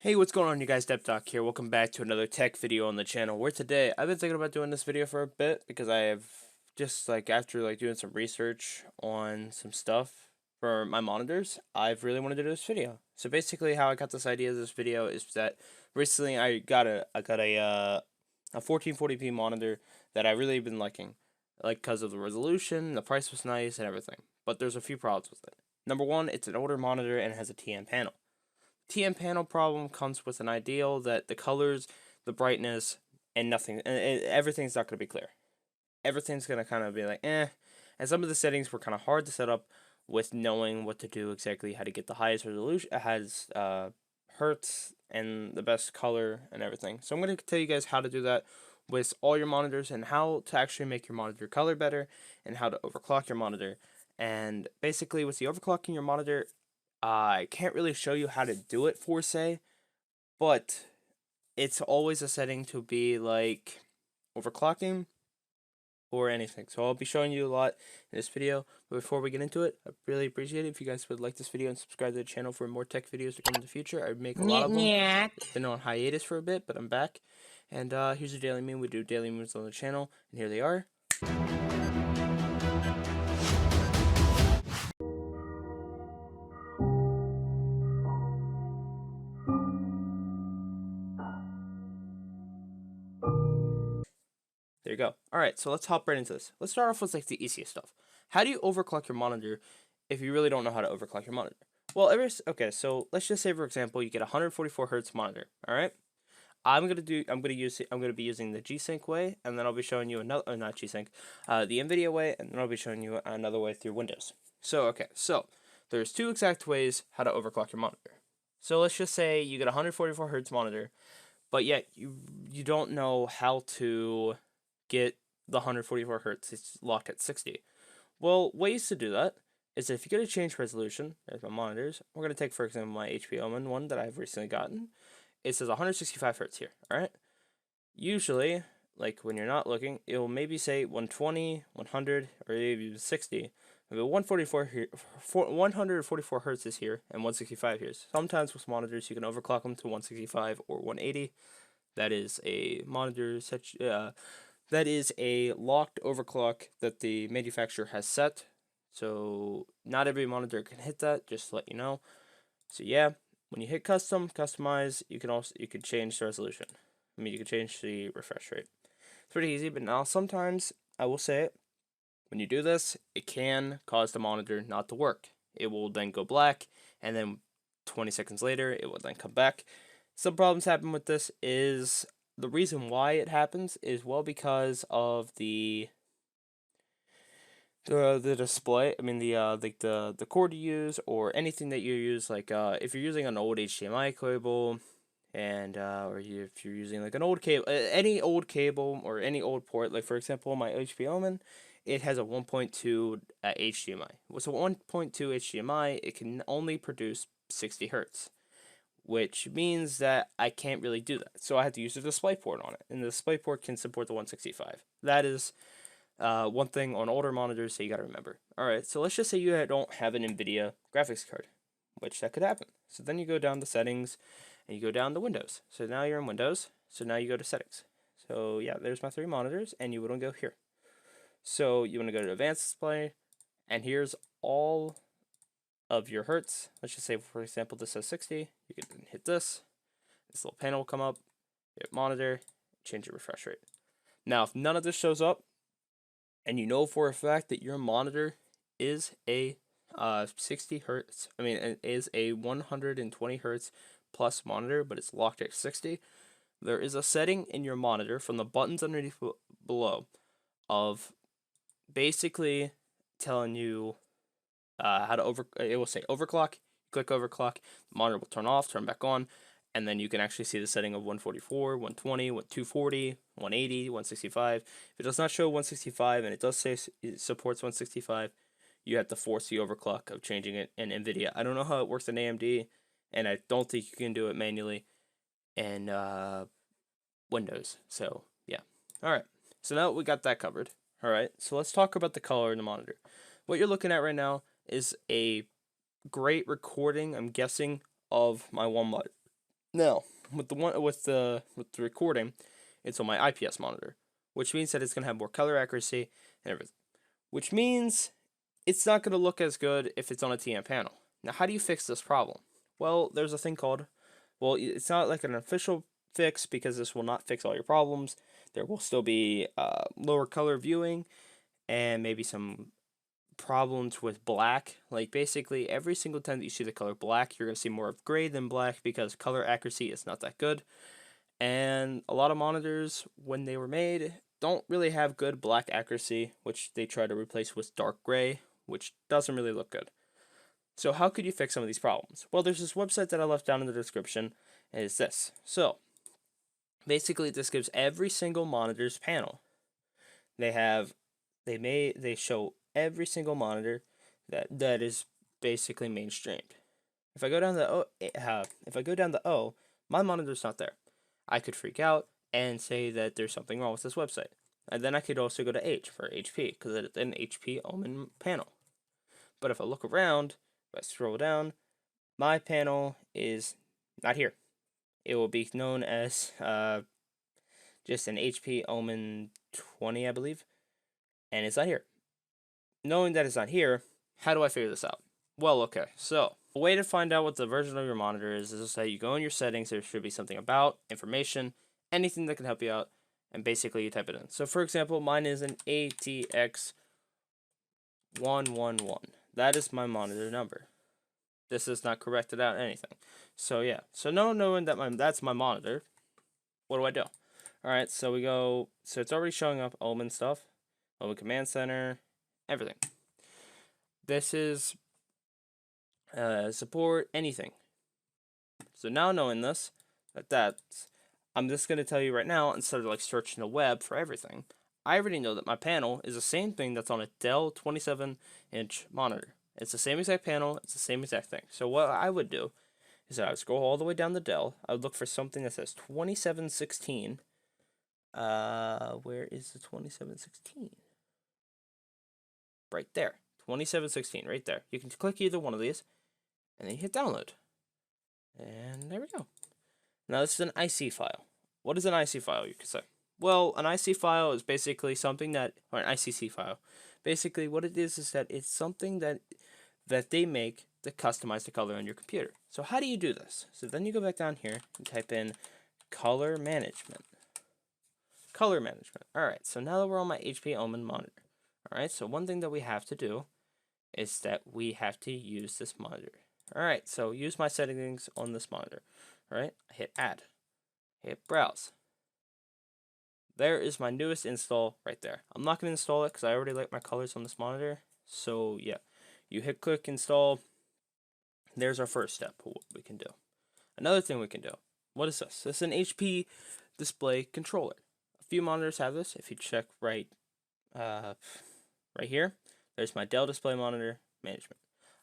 Hey, what's going on, you guys? Depdoc here. Welcome back to another tech video on the channel. Where today I've been thinking about doing this video for a bit because I have just after doing some research on some stuff for my monitors, I've really wanted to do this video. So basically, how I got this idea of this video is that recently I got a 1440p monitor that I really been liking, because of the resolution, the price was nice, and everything. But there's a few problems with it. Number one, it's an older monitor and it has a TN panel. TN panel problem comes with an ideal that the colors, the brightness, and everything's not going to be clear. Everything's going to kind of be like, eh. And some of the settings were kind of hard to set up with knowing what to do exactly, how to get the highest resolution, hertz, and the best color and everything. So I'm going to tell you guys how to do that with all your monitors and how to actually make your monitor color better and how to overclock your monitor. And basically, with the overclocking your monitor, I can't really show you how to do it for say, but it's always a setting to be like overclocking or anything. So I'll be showing you a lot in this video. But before we get into it, I really appreciate it if you guys would like this video and subscribe to the channel for more tech videos to come in the future. I make a lot of them. It's been on hiatus for a bit, but I'm back. And here's your daily meme. We do daily memes on the channel, and here they are. There you go. Alright, so let's hop right into this. Let's start off with the easiest stuff. How do you overclock your monitor if you really don't know how to overclock your monitor? Well, okay, so let's just say, for example, you get a 144 hertz monitor. Alright? I'm gonna be using the G-Sync way, and then I'll be showing you another, not G-Sync, the Nvidia way, and then I'll be showing you another way through Windows. So there's two exact ways how to overclock your monitor. So let's just say you get a 144 hertz monitor, but yet you don't know how to get the 144 hertz. It's locked at 60. Well, ways to do that is if you go to change resolution, there's my monitors. We're going to take, for example, my HP Omen one that I've recently gotten. It says 165 hertz here, alright? Usually, like when you're not looking, it will maybe say 120, 100, or even 60. But 144 hertz is here, and 165 here. Sometimes with monitors, you can overclock them to 165 or 180. That is a monitor that is a locked overclock that the manufacturer has set. So not every monitor can hit that, just to let you know. So yeah, when you hit customize, you can change the resolution. I mean, you can change the refresh rate. It's pretty easy, but now sometimes, I will say it, when you do this, it can cause the monitor not to work. It will then go black, and then 20 seconds later, it will then come back. Some problems happen with this is the reason why it happens is because of the display. I mean the cord you use or anything that you use. If you're using an old HDMI cable, and if you're using like an old cable, any old cable or any old port. Like for example, my HP Omen, it has a 1.2 HDMI. So 1.2 HDMI, it can only produce 60 hertz. Which means that I can't really do that. So I have to use a DisplayPort on it, and the DisplayPort can support the 165. That is one thing on older monitors that you gotta remember. Alright, so let's just say you don't have an Nvidia graphics card, which that could happen. So then you go down to settings, and you go down to Windows. So now you're in Windows, so now you go to settings. So yeah, there's my three monitors, and you want to go here. So you want to go to advanced display, and here's all of your hertz. Let's just say, for example, this says 60. You can hit this. This little panel will come up. Hit monitor. Change your refresh rate. Now, if none of this shows up, and you know for a fact that your monitor is a 60 hertz, it is a 120 hertz plus monitor, but it's locked at 60, there is a setting in your monitor from the buttons underneath below of basically telling you how to it will say overclock. You click overclock, the monitor will turn off, turn back on, and then you can actually see the setting of 144, 120, 240, 180, 165. If it does not show 165 and it does say it supports 165, you have to force the overclock of changing it in Nvidia. I don't know how it works in AMD, and I don't think you can do it manually in Windows. So yeah. Alright, so now we got that covered. Alright, so let's talk about the color in the monitor. What you're looking at right now is a great recording, I'm guessing, of my one Now, with the recording, it's on my IPS monitor, which means that it's gonna have more color accuracy and everything. Which means it's not gonna look as good if it's on a TN panel. Now, how do you fix this problem? Well, there's a thing called, well, it's not like an official fix because this will not fix all your problems. There will still be lower color viewing and maybe some problems with black. Like basically every single time that you see the color black, you're gonna see more of gray than black because color accuracy is not that good. And a lot of monitors, when they were made, don't really have good black accuracy, which they try to replace with dark gray, which doesn't really look good. So how could you fix some of these problems? Well, there's this website that I left down in the description, and it's this. So basically this gives every single monitor's panel. They show every single monitor that is basically mainstreamed. If I go down the O, my monitor's not there. I could freak out and say that there's something wrong with this website. And then I could also go to H for HP because it's an HP Omen panel. But if I look around, if I scroll down, my panel is not here. It will be known as just an HP Omen 20, I believe, and it's not here. Knowing that it's not here, how do I figure this out? Well, okay, so a way to find out what the version of your monitor is that you go in your settings, there should be something about, information, anything that can help you out, and basically you type it in. So for example, mine is an ATX 111. That is my monitor number. This is not corrected out anything. So yeah, so now knowing that that's my monitor, what do I do? Alright, so we go, so it's already showing up Omen stuff, Omen Command Center, everything. This is support anything. So now knowing this, I'm just going to tell you right now, instead of like searching the web for everything, I already know that my panel is the same thing that's on a Dell 27-inch monitor. It's the same exact panel, it's the same exact thing. So what I would do is that I would scroll all the way down the Dell, I would look for something that says 2716. Where is the 2716? Right there. 2716, right there. You can click either one of these, and then you hit download. And there we go. Now this is an IC file. What is an IC file, you could say? Well, an IC file is basically something that, or an ICC file. Basically what it is that it's something that they make to customize the color on your computer. So how do you do this? So then you go back down here and type in color management. Color management. Alright, so now that we're on my HP Omen monitor. Alright, so one thing that we have to do is that we have to use this monitor. Alright, so use my settings on this monitor. Alright, hit add. Hit browse. There is my newest install right there. I'm not going to install it because I already like my colors on this monitor. So yeah, you hit click install. There's our first step of what we can do. Another thing we can do. What is this? This is an HP display controller. A few monitors have this. If you check right here, there's my Dell display monitor management.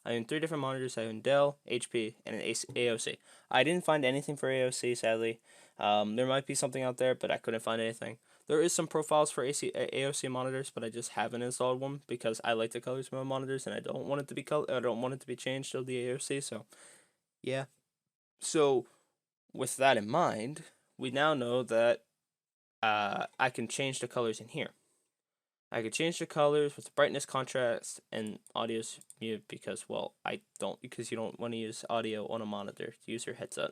I own 3 different monitors. I own Dell, HP, and an AOC. I didn't find anything for AOC, sadly. There might be something out there, but I couldn't find anything. There is some profiles for AOC monitors, but I just haven't installed one because I like the colors of my monitors, and I don't want it to be changed to the AOC. So, yeah. So, with that in mind, we now know that I can change the colors in here. I could change the colors with the brightness, contrast, and audio's mute because, well, because you don't want to use audio on a monitor to use your headset.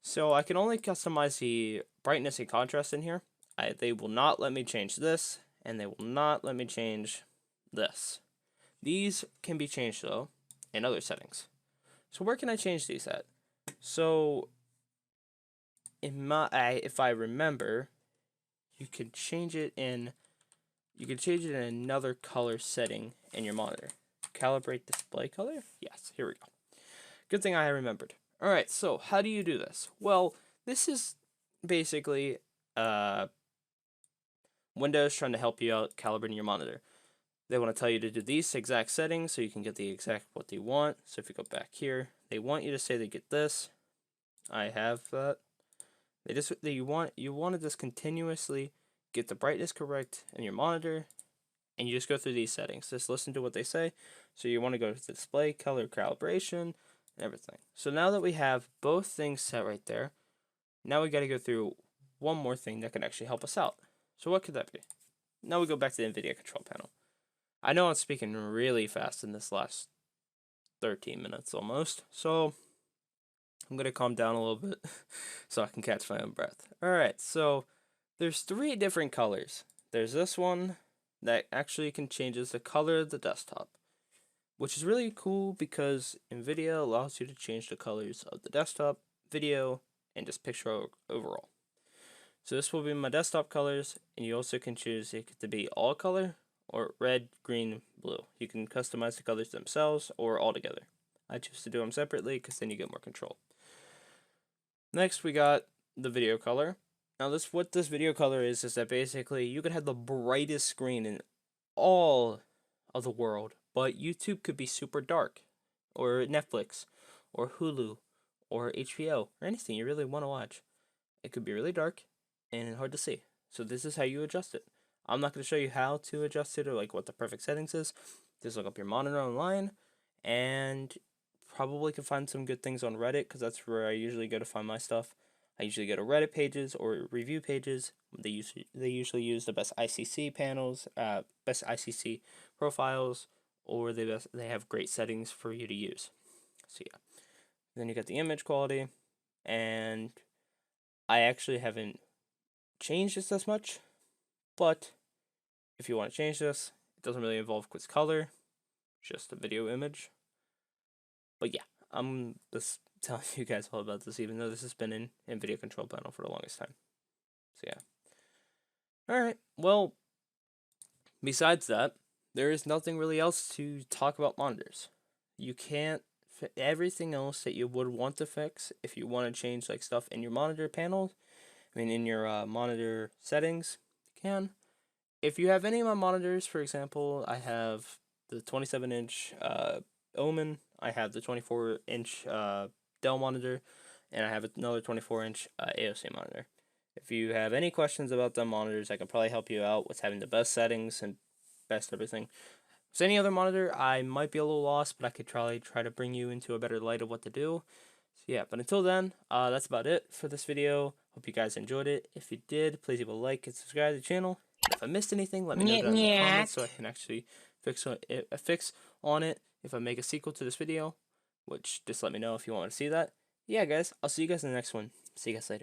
So I can only customize the brightness and contrast in here. They will not let me change this, and they will not let me change this. These can be changed, though, in other settings. So where can I change these at? So, if I remember, you can change it in another color setting in your monitor. Calibrate display color? Yes, here we go. Good thing I remembered. Alright, so how do you do this? Well, this is basically Windows trying to help you out calibrating your monitor. They want to tell you to do these exact settings so you can get the exact what they want. So if you go back here, they want you to say they get this. I have that. You want to just continuously get the brightness correct in your monitor, and you just go through these settings. Just listen to what they say. So you want to go to display color calibration, and everything. So now that we have both things set right there, now we got to go through one more thing that can actually help us out. So what could that be? Now we go back to the Nvidia control panel. I know I'm speaking really fast in this last 13 minutes almost, so I'm going to calm down a little bit so I can catch my own breath. Alright, so there's 3 different colors. There's this one that actually can changes the color of the desktop, which is really cool because Nvidia allows you to change the colors of the desktop, video, and just picture overall. So this will be my desktop colors, and you also can choose it to be all color or red, green, blue. You can customize the colors themselves or all together. I choose to do them separately because then you get more control. Next we got the video color. Now what this video color is that basically you could have the brightest screen in all of the world, but YouTube could be super dark, or Netflix, or Hulu, or HBO, or anything you really want to watch. It could be really dark and hard to see. So this is how you adjust it. I'm not going to show you how to adjust it or like what the perfect settings is. Just look up your monitor online, and probably can find some good things on Reddit because that's where I usually go to find my stuff. I usually go to Reddit pages or review pages. They usually use the best ICC panels, best ICC profiles, or they have great settings for you to use. So yeah, then you got the image quality, and I actually haven't changed this as much, but if you want to change this, it doesn't really involve quiz color, just a video image. But yeah, I'm just telling you guys all about this, even though this has been in Nvidia control panel for the longest time. So yeah. Alright, well, besides that, there is nothing really else to talk about monitors. You can't fit everything else that you would want to fix if you want to change like stuff in your monitor panel. I mean, in your monitor settings, you can. If you have any of my monitors, for example, I have the 27-inch Omen, I have the 24-inch Dell monitor, and I have another 24-inch AOC monitor. If you have any questions about them monitors, I can probably help you out with having the best settings and best everything. So any other monitor, I might be a little lost, but I could try to bring you into a better light of what to do. So yeah, but until then, that's about it for this video. Hope you guys enjoyed it. If you did, please leave a like and subscribe to the channel. And if I missed anything, let me know down in the comments so I can actually fix on it if I make a sequel to this video. Which, just let me know if you want to see that. Yeah, guys, I'll see you guys in the next one. See you guys later.